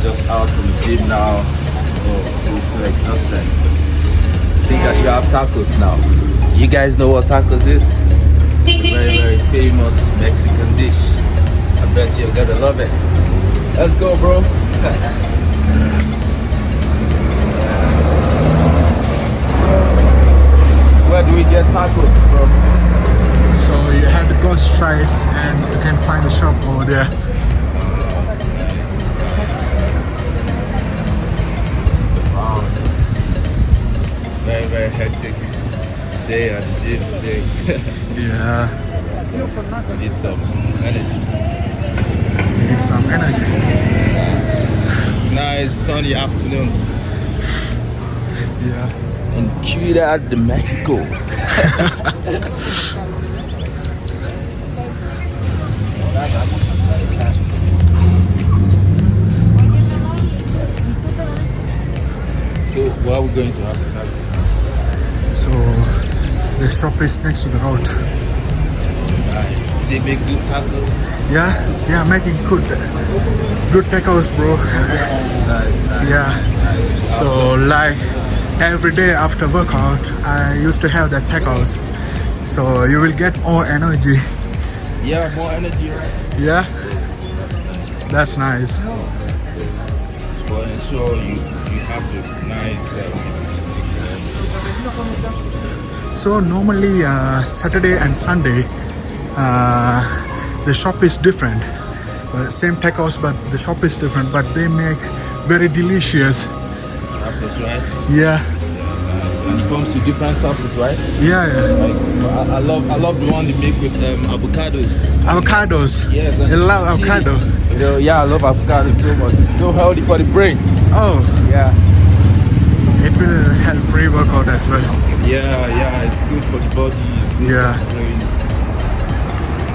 just out from the gym now. Oh, feel so exhausted. I think I should have tacos now. You guys know what tacos is? It's a very, very famous Mexican dish. I bet you're gonna love it. Let's go, bro. Where do we get tacos, bro? So you have to go straight and you can find a shop over there. Wow, it's very, very hectic day at the gym today. Yeah, I need some energy. you need some energy. It's a nice sunny afternoon Yeah. in Ciudad de Mexico. So where are we going to have the tacos? So the shop is next to the road. Nice. Do they make good tacos? Yeah, they are making good tacos, bro. Nice, nice. Yeah. Nice. So like every day after workout, I used to have that tacos. So you will get more energy. Yeah, more energy, right? Yeah, that's nice. Well, ensure you have the nice. So normally Saturday and Sunday, the shop is different. Same tacos, but the shop is different. But they make very delicious. Tacos, right? Yeah, Nice. And it comes to different sauces, right? yeah, yeah. Like, I love the one they make with avocados. Avocados. Yes, I love avocado. You know, yeah, I love avocado so much. It's so healthy for the brain. Oh, Yeah. it will help pre-workout as well. Yeah, it's good for the body. It's good Yeah. for the brain.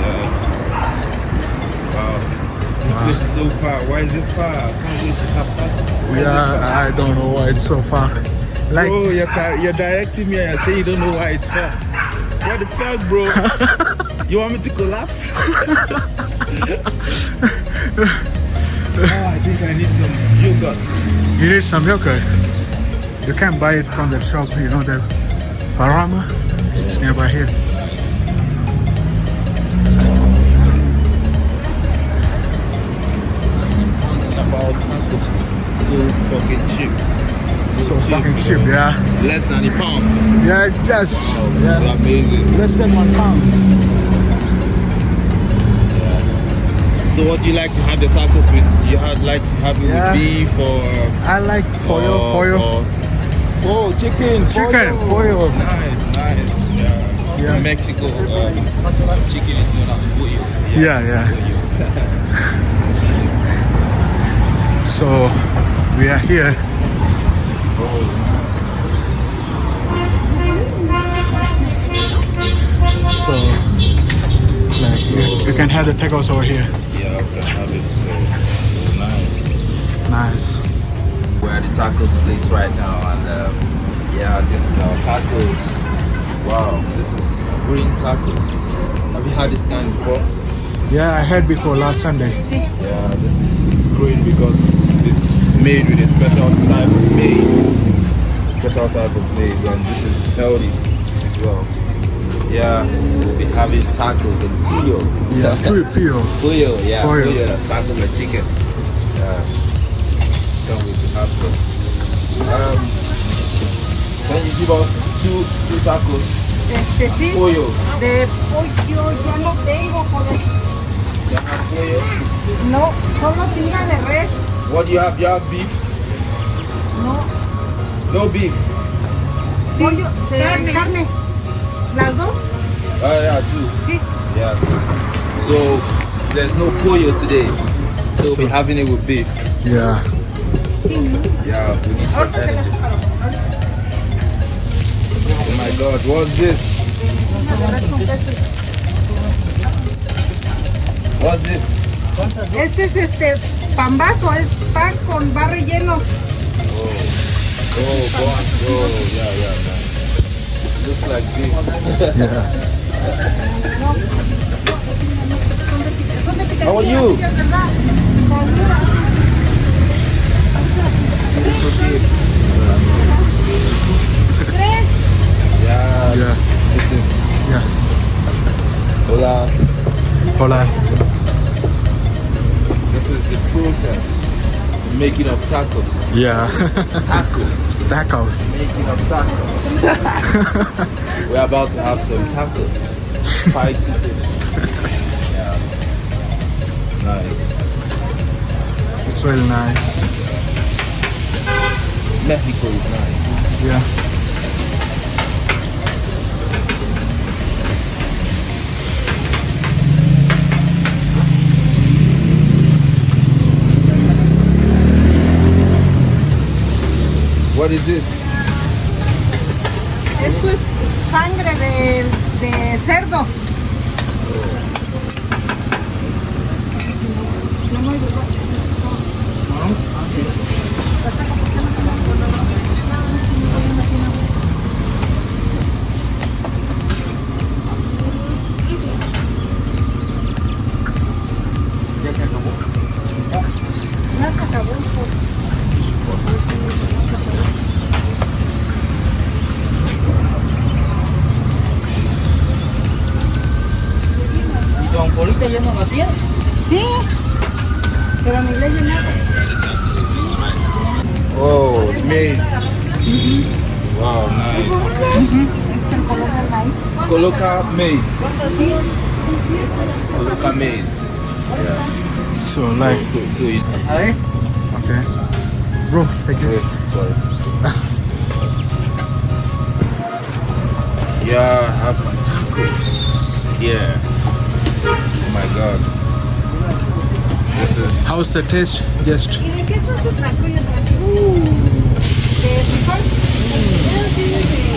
Yeah. Wow. This place is so far. Why is it far? I can't wait to have tacos. Why is it far? Yeah, I don't know why it's so far. Like, Bro, you're directing me and you're saying you don't know why it's far. What the fuck, bro? You want me to collapse? Oh, I think I need some yogurt. you need some yogurt. You can buy it from the shop, you know, the Parama. It's nearby here. One thing about tacos is it's so fucking cheap. So fucking cheap, you know? yeah. Less than a pound. Yeah, just Oh, yeah, it's amazing. less than £1. So what do you like to have the tacos with? You like to have it Yeah. with beef or I like pollo. oh, chicken. Pollo. Nice. Yeah. Yeah. In Mexico, chicken is known as pollo. Yeah. So we are here. So like you can have the tacos over here. Yeah, we can have it. So nice. Nice. We're at the tacos place right now, and yeah, this is our tacos. Wow, this is green tacos. Have you had this kind before? Yeah, I had before last Sunday. Yeah, it's green because it's made with a special type of maize, and this is healthy as well. Yeah, we'll be having tacos and pollo. Yeah, pollo. Pollo, yeah, Pollo. pollo. That's tacos and chicken. Yeah, can't wait to have some. Can you give us two tacos? Sí, Pollo. de pollo ya no tengo, joder. You have pollo. No, solo tinga de res. What do you have? You have beef? No, No beef. pollo, carne. ¿Las dos? Yeah, two. Sí. Yeah. So there's no pollo today. So we'll be having it with beef. Yeah. Yeah, we need some energy. Oh my God, what's this? What's this? Este es pambazo, es pan con bar relleno. Oh, bun. Oh, yeah, nice. Looks like beef. Yeah. How are you? Hola. This is the process. Making of tacos. Yeah. Tacos. Tacos. Making of tacos. We're about to have some tacos. Spicy fish. Yeah. It's nice. It's really nice. Mexico is nice. Yeah. What is this? Esto es sangre de cerdo. Ya se acabó. ¿Y tu ampolita ya no la tienes? Sí, pero ni le he llenado. Oh, maize. Wow, nice. Es el color del maíz. Coloca maize. Coloca maize. Yeah. So like, So you, A ver. okay. Bro, take this. sorry. Yeah, I have my tacos. Yeah. Oh my god. This is How's the taste? Just ¿Y de qué son sus tacos? ¿De frijol?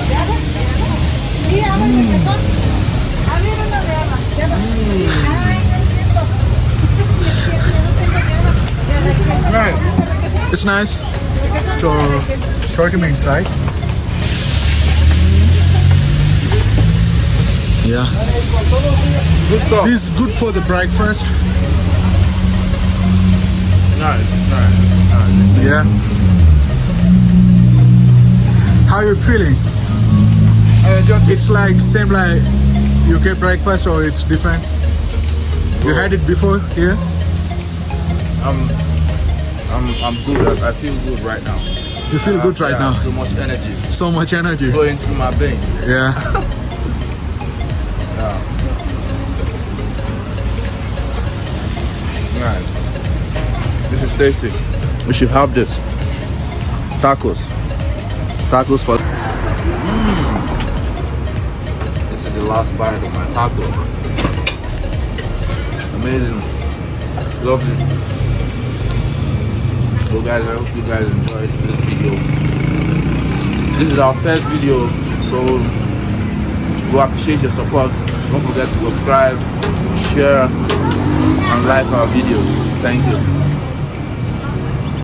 ¿De haba? Sí, habas de frijol. A ver, uno de haba. De haba. Ay, no entiendo. No tengo de haba. it's nice. So show him inside. Yeah. good stuff. This is good for the breakfast. Nice. Yeah. How you feeling? It's like same like UK breakfast or it's different? You had it before here? I'm good. I feel good right now. You feel good right now? So much energy So much energy. going through my veins. Yeah. Nice. This is tasty. We should have this. Tacos. Tacos for. This is the last bite of my taco. Amazing. Lovely. So guys, I hope you guys enjoyed this video. This is our first video, so we appreciate your support. Don't forget to subscribe, share, and like our videos. Thank you.